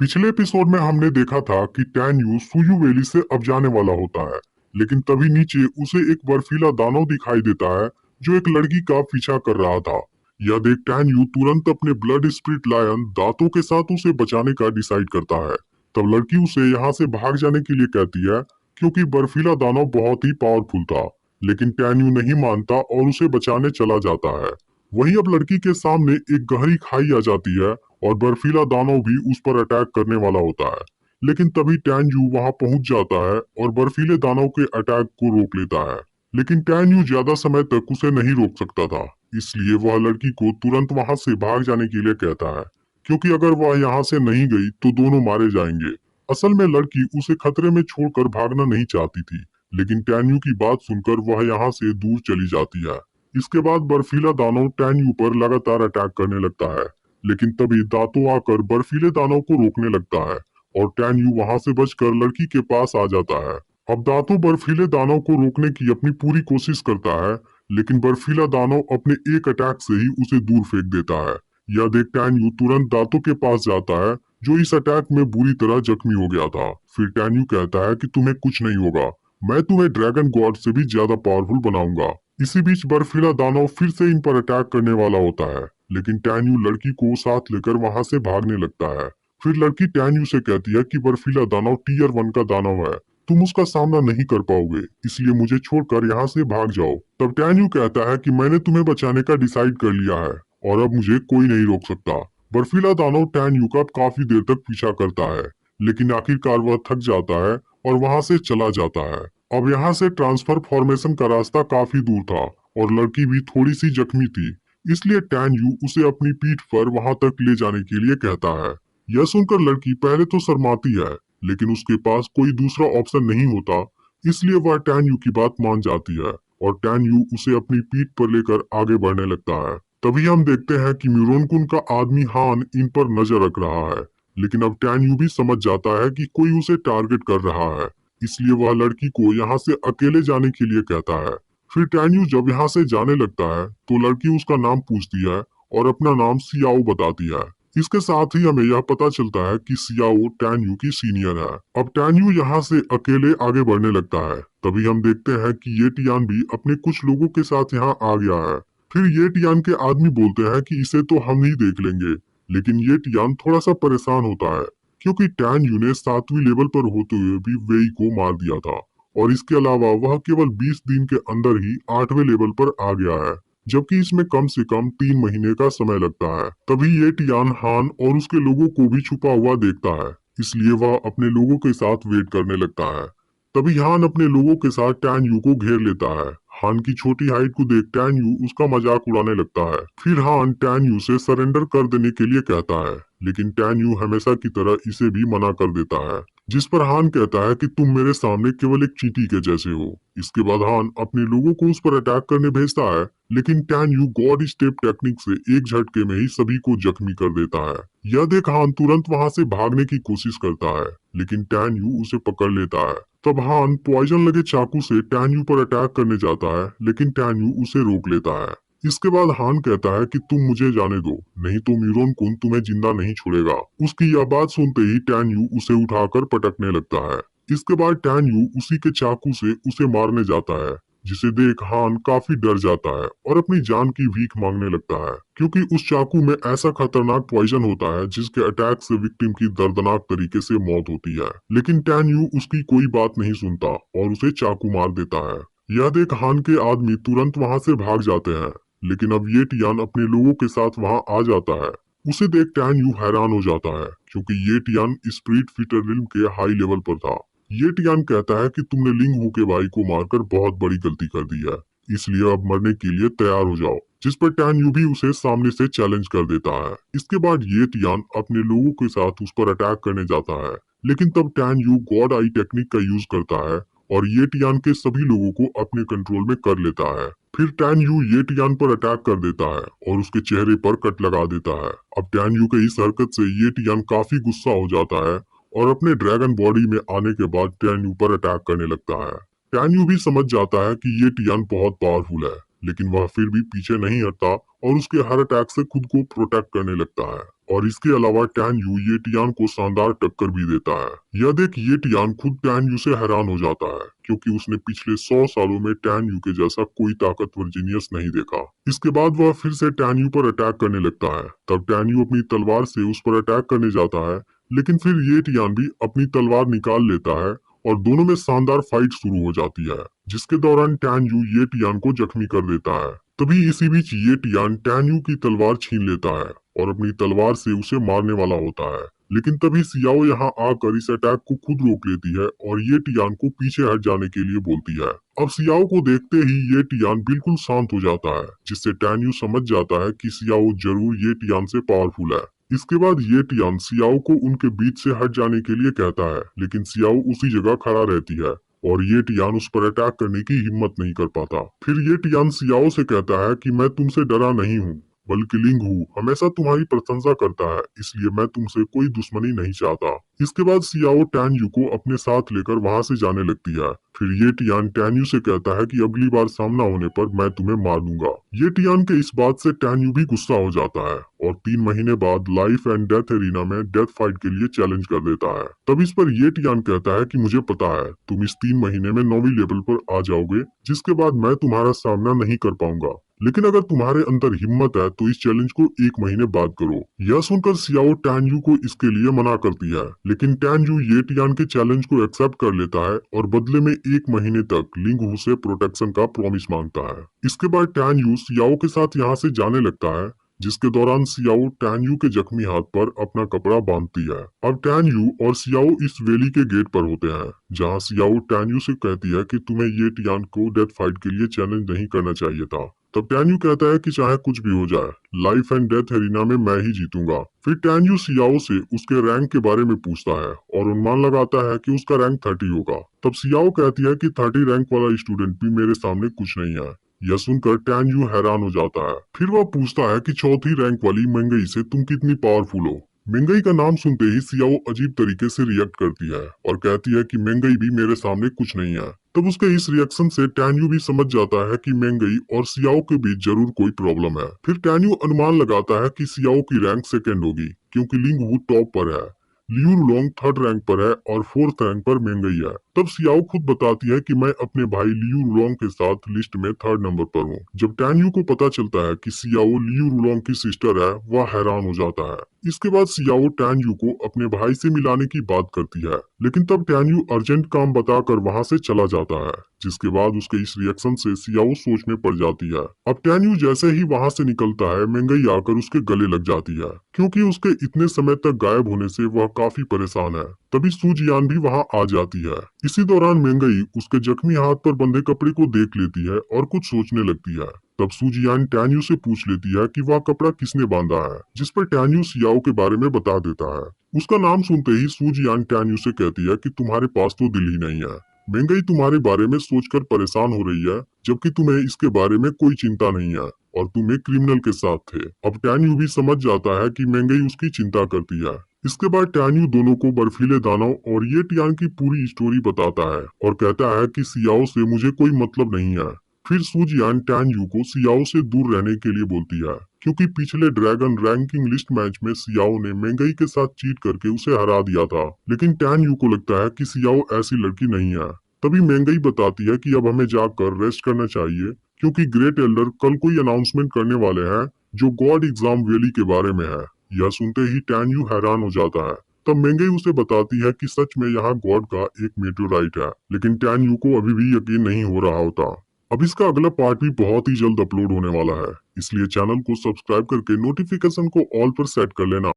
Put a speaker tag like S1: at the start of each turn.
S1: पिछले एपिसोड में हमने देखा था कि टैन यू सुयू वैली से अब जाने वाला होता है, लेकिन तभी नीचे उसे एक बर्फीला दानव दिखाई देता है जो एक लड़की का पीछा कर रहा था। यह देख टैन यू तुरंत अपने ब्लड स्पिरिट लायन दांतों के साथ उसे बचाने का डिसाइड करता है। तब लड़की उसे यहाँ से भाग जाने के लिए कहती है क्योंकि बर्फीला दानव बहुत ही पावरफुल था, लेकिन टैन यू नहीं मानता और उसे बचाने चला जाता है। वहीं अब लड़की के सामने एक गहरी खाई आ जाती है और बर्फीला दानव भी उस पर अटैक करने वाला होता है, लेकिन तभी टैन यू वहां पहुंच जाता है और बर्फीले दानव के अटैक को रोक लेता है। लेकिन टैन यू ज्यादा समय तक उसे नहीं रोक सकता था, इसलिए वह लड़की को तुरंत वहां से भाग जाने के लिए कहता है, क्योंकि अगर वह यहाँ से नहीं गई तो दोनों मारे जाएंगे। असल में लड़की उसे खतरे में छोड़कर भागना नहीं चाहती थी, लेकिन टैन यू की बात सुनकर वह यहाँ से दूर चली जाती है। इसके बाद बर्फीला दानव टैन यू पर लगातार अटैक करने लगता है, लेकिन तभी दांतों आकर बर्फीले दानव को रोकने लगता है और टैन यू वहां से बचकर लड़की के पास आ जाता है। अब दांतों बर्फीले दानव को रोकने की अपनी पूरी कोशिश करता है, लेकिन बर्फीला दानव अपने एक अटैक से ही उसे दूर फेंक देता है। यह देख टैन यू तुरंत दांतों के पास जाता है जो इस अटैक में बुरी तरह जख्मी हो गया था। फिर टैन यू कहता है कि तुम्हें कुछ नहीं होगा, मैं तुम्हें ड्रैगन गॉड से भी ज्यादा पावरफुल बनाऊंगा। इसी बीच बर्फीला दानव फिर से इन पर अटैक करने वाला होता है, लेकिन टैन यू लड़की को साथ लेकर वहां से भागने लगता है। फिर लड़की टैन यू से कहती है कि बर्फीला दानव टीयर 1 का दानव है, तुम उसका सामना नहीं कर पाओगे, इसलिए मुझे छोड़कर यहाँ से भाग जाओ। तब टैन यू कहता है कि मैंने तुम्हें बचाने का डिसाइड कर लिया है और अब मुझे कोई नहीं रोक सकता। बर्फीला दानव टैन यू का काफी देर तक पीछा करता है, लेकिन आखिरकार वह थक जाता है और वहां से चला जाता है। अब यहाँ से ट्रांसफर फॉर्मेशन का रास्ता काफी दूर था और लड़की भी थोड़ी सी जख्मी थी, इसलिए टैन यू उसे अपनी पीठ पर वहां तक ले जाने के लिए कहता है। यह सुनकर लड़की पहले तो शर्माती है, लेकिन उसके पास कोई दूसरा ऑप्शन नहीं होता, इसलिए वह टैन यू की बात मान जाती है और टैन यू उसे अपनी पीठ पर लेकर आगे बढ़ने लगता है। तभी हम देखते हैं कि म्यूरोनकुन का आदमी हान इन पर नजर रख रहा है, लेकिन अब टैन यू भी समझ जाता है कि कोई उसे टारगेट कर रहा है, इसलिए वह लड़की को यहाँ से अकेले जाने के लिए कहता है। फिर टैन यू जब यहाँ से जाने लगता है तो लड़की उसका नाम पूछती है और अपना नाम सियाओ बताती है। इसके साथ ही हमें यह पता चलता है कि सियाओ टैन यू की सीनियर है। अब टैन यू यहाँ से अकेले आगे बढ़ने लगता है, तभी हम देखते हैं कि ये टियान भी अपने कुछ लोगों के साथ यहाँ आ गया है। फिर ये टियान के आदमी बोलते हैं कि इसे तो हम ही देख लेंगे, लेकिन ये टियान थोड़ा सा परेशान होता है क्योंकि टैन यू ने 7वीं लेवल पर होते हुए भी वेई को मार दिया था और इसके अलावा वह केवल 20 दिन के अंदर ही 8वें लेवल पर आ गया है, जबकि इसमें कम से कम 3 महीने का समय लगता है। तभी ये टियान हान और उसके लोगों को भी छुपा हुआ देखता है, इसलिए वह अपने लोगों के साथ वेट करने लगता है। तभी हान अपने लोगों के साथ टैन यू को घेर लेता है। हान की छोटी हाइट को देख टैन यू उसका मजाक उड़ाने लगता है। फिर हान टैन यू से सरेंडर कर देने के लिए कहता है, लेकिन टैन यू हमेशा की तरह इसे भी मना कर देता है, जिस पर हान कहता है कि तुम मेरे सामने केवल एक चींटी के जैसे हो। इसके बाद हान अपने लोगों को उस पर अटैक करने भेजता है, लेकिन tan you God step technique से एक झटके में ही सभी को जख्मी कर देता है। यह देख हान तुरंत वहां से भागने की कोशिश करता है, लेकिन टैन यू उसे पकड़ लेता है। तब हान पॉइजन लगे चाकू से टैन यू पर अटैक करने जाता है, लेकिन टैन यू उसे रोक लेता है। इसके बाद हान कहता है कि तुम मुझे जाने दो, नहीं तो म्यूरोन-कुन तुम्हें जिंदा नहीं छोड़ेगा। उसकी यह बात सुनते ही टैन यू उसे उठाकर पटकने लगता है। इसके बाद टैन यू उसी के चाकू से उसे मारने जाता है, जिसे देख हान काफी डर जाता है और अपनी जान की भीख मांगने लगता है, क्योंकि उस चाकू में ऐसा खतरनाक पॉइजन होता है जिसके अटैक से विक्टिम की दर्दनाक तरीके से मौत होती है। लेकिन टैन यू उसकी कोई बात नहीं सुनता और उसे चाकू मार देता है। यह देख हान के आदमी तुरंत वहां से भाग जाते हैं, लेकिन अब ये टियान अपने लोगों के साथ वहां आ जाता है। उसे देख टैन यू हैरान हो जाता है, क्योंकि ये टियान स्पिरिट फीटर रिल्म के हाई लेवल पर था। ये टियान कहता है कि तुमने लिंग हू के भाई को मारकर बहुत बड़ी गलती कर दी है, इसलिए अब मरने के लिए तैयार हो जाओ। जिस पर टैन यू भी उसे सामने से चैलेंज कर देता है। इसके बाद ये टियान अपने लोगों के साथ उस पर अटैक करने जाता है, लेकिन तब tan you God I technique का यूज करता है और ये टियान के सभी लोगों को अपने कंट्रोल में कर लेता है। फिर टैन यू ये टियान पर अटैक कर देता है और उसके चेहरे पर कट लगा देता है। अब टैन यू के इस हरकत से ये टियान काफी गुस्सा हो जाता है और अपने ड्रैगन बॉडी में आने के बाद टैन यू पर अटैक करने लगता है। टैन यू भी समझ जाता है कि ये टियान बहुत पावरफुल है, लेकिन वह फिर भी पीछे नहीं हटता और उसके हर अटैक से खुद को प्रोटेक्ट करने लगता है और इसके अलावा टैन यू ये टियान को शानदार टक्कर भी देता है। यह देख ये टियान खुद टैन यू से हैरान हो जाता है, क्योंकि उसने पिछले 100 सालों में टैन यू के जैसा कोई ताकतवर जीनियस नहीं देखा। इसके बाद वह फिर से टैन यू पर अटैक करने लगता है। तब टैन यू अपनी तलवार से उस पर अटैक करने जाता है, लेकिन फिर ये टियान भी अपनी तलवार निकाल लेता है और दोनों में शानदार फाइट शुरू हो जाती है, जिसके दौरान टैन यू ये टियान को जख्मी कर देता है। तभी इसी बीच ये टियान टैन यू की तलवार छीन लेता है और अपनी तलवार से उसे मारने वाला होता है, लेकिन तभी सियाओ यहाँ आकर इस अटैक को खुद रोक लेती है और ये टियान को पीछे हट जाने के लिए बोलती है। अब सियाओ को देखते ही ये टियान बिल्कुल शांत हो जाता है, जिससे टैन यू समझ जाता है कि सियाओ जरूर ये टियान से पावरफुल है। इसके बाद ये टियान सियाओ को उनके बीच से हट जाने के लिए कहता है, लेकिन सियाओ उसी जगह खड़ा रहती है और ये टियान उस पर अटैक करने की हिम्मत नहीं कर पाता। फिर ये टियान सियाओ से कहता है कि मैं तुमसे डरा नहीं हूँ, बल्कि लिंग हूँ हमेशा तुम्हारी प्रशंसा करता है, इसलिए मैं तुमसे कोई दुश्मनी नहीं चाहता। इसके बाद सियाओ टैन यू को अपने साथ लेकर वहां से जाने लगती है। फिर ये टियान टैन यू से कहता है कि अगली बार सामना होने पर मैं तुम्हें मार दूंगा। ये टियान के इस बात से टैन यू भी गुस्सा हो जाता है और 3 महीने बाद लाइफ एंड डेथ एरिना में डेथ फाइट के लिए चैलेंज कर देता है। तब इस पर ये टियान कहता है कि मुझे पता है तुम इस 3 महीने में 9वीं लेवल पर आ जाओगे, जिसके बाद मैं तुम्हारा सामना नहीं कर पाऊंगा, लेकिन अगर तुम्हारे अंदर हिम्मत है तो इस चैलेंज को 1 महीने बाद करो। यह सुनकर सियाओ टैन यू को इसके लिए मना करती है, लेकिन टैन यू ये टियान के चैलेंज को एक्सेप्ट कर लेता है और बदले में 1 महीने तक लिंग हू से प्रोटेक्शन का प्रॉमिस मांगता है। इसके बाद टैन यू सियाओ के साथ यहाँ से जाने लगता है, जिसके दौरान सियाओ टैन यू के जख्मी हाथ पर अपना कपड़ा बांधती है। अब टैन यू और सियाओ इस वैली के गेट पर होते हैं, जहाँ सियाओ टैन यू से कहती है कि तुम्हें ये टियान को डेथ फाइट के लिए चैलेंज नहीं करना चाहिए था। तब टैन यू कहता है कि चाहे कुछ भी हो जाए, लाइफ एंड डेथ एरिना में मैं ही जीतूंगा। फिर टैन यू सियाओ से उसके रैंक के बारे में पूछता है और अनुमान लगाता है कि उसका रैंक 30 होगा। तब सियाओ कहती है कि 30 रैंक वाला स्टूडेंट भी मेरे सामने कुछ नहीं है। यह सुनकर टैन यू हैरान हो जाता है। फिर वह पूछता है कि 4थी रैंक वाली मंगई से तुम कितनी पावरफुल हो। मंगई का नाम सुनते ही सियाओ अजीब तरीके से रिएक्ट करती है और कहती है कि मंगई भी मेरे सामने कुछ नहीं है। तब उसके इस रिएक्शन से टैन यू भी समझ जाता है कि मंगई और सियाओ के बीच जरूर कोई प्रॉब्लम है। फिर टैन यू अनुमान लगाता है कि सियाओ की रैंक 2nd होगी, क्योंकि लिंग वू टॉप पर है, लियू लुलोंग 3rd रैंक पर है और 4th रैंक पर मंगई है। तब सियाओ खुद बताती है कि मैं अपने भाई लियू लुलोंग के साथ लिस्ट में 3rd नंबर पर हूँ। जब टैन यू को पता चलता है कि सियाओ लियू लुलोंग की सिस्टर है, वह हैरान हो जाता है। इसके बाद सियाओ टैन यू को अपने भाई से मिलाने की बात करती है, लेकिन तब टैन यू अर्जेंट काम बताकर वहां से चला जाता है, जिसके बाद उसके इस रिएक्शन से सियाओ सोच में पड़ जाती है। अब टैन यू जैसे ही वहां से निकलता है, मंगई आकर उसके गले लग जाती है, क्योंकि उसके इतने समय तक गायब होने से वह काफी परेशान है। तभी सूजियान भी वहां आ जाती है। इसी दौरान मंगई उसके जख्मी हाथ पर बंधे कपड़े को देख लेती है और कुछ सोचने लगती है। तब सूजियान टैन यू से पूछ लेती है कि वह कपड़ा किसने बांधा है, जिस पर टैन यू सियाओ के बारे में बता देता है। उसका नाम सुनते ही सूजियान टैन यू से कहती है कि तुम्हारे पास तो दिल ही नहीं है। मंगई तुम्हारे बारे में सोचकर परेशान हो रही है, जबकि तुम्हें इसके बारे में कोई चिंता नहीं है और तुम एक क्रिमिनल के साथ थे। अब टैन यू भी समझ जाता है कि मंगई उसकी चिंता करती है। इसके बाद टैन यू दोनों को बर्फीले दानव और ये टियान की पूरी स्टोरी बताता है और कहता है कि सियाओ से मुझे कोई मतलब नहीं है। फिर सूजियान टैन यू को सियाओ से दूर रहने के लिए बोलती है, क्योंकि पिछले ड्रैगन रैंकिंग लिस्ट मैच में सियाओ ने मंगई के साथ चीट करके उसे हरा दिया था, लेकिन टैन यू को लगता है कि सियाओ ऐसी लड़की नहीं है। तभी मंगई बताती है कि अब हमें जाकर रेस्ट करना चाहिए, क्योंकि ग्रेट एल्डर कल कोई अनाउंसमेंट करने वाले हैं जो गॉड एग्जाम वैली के बारे में है। यह सुनते ही टैन यू हैरान हो जाता है। तब मंगई उसे बताती है कि सच में यहाँ गॉड का एक मेटेओराइट है, लेकिन टैन यू को अभी भी यकीन नहीं हो रहा होता। अब इसका अगला पार्ट भी बहुत ही जल्द अपलोड होने वाला है, इसलिए चैनल को सब्सक्राइब करके नोटिफिकेशन को ऑल पर सेट कर लेना।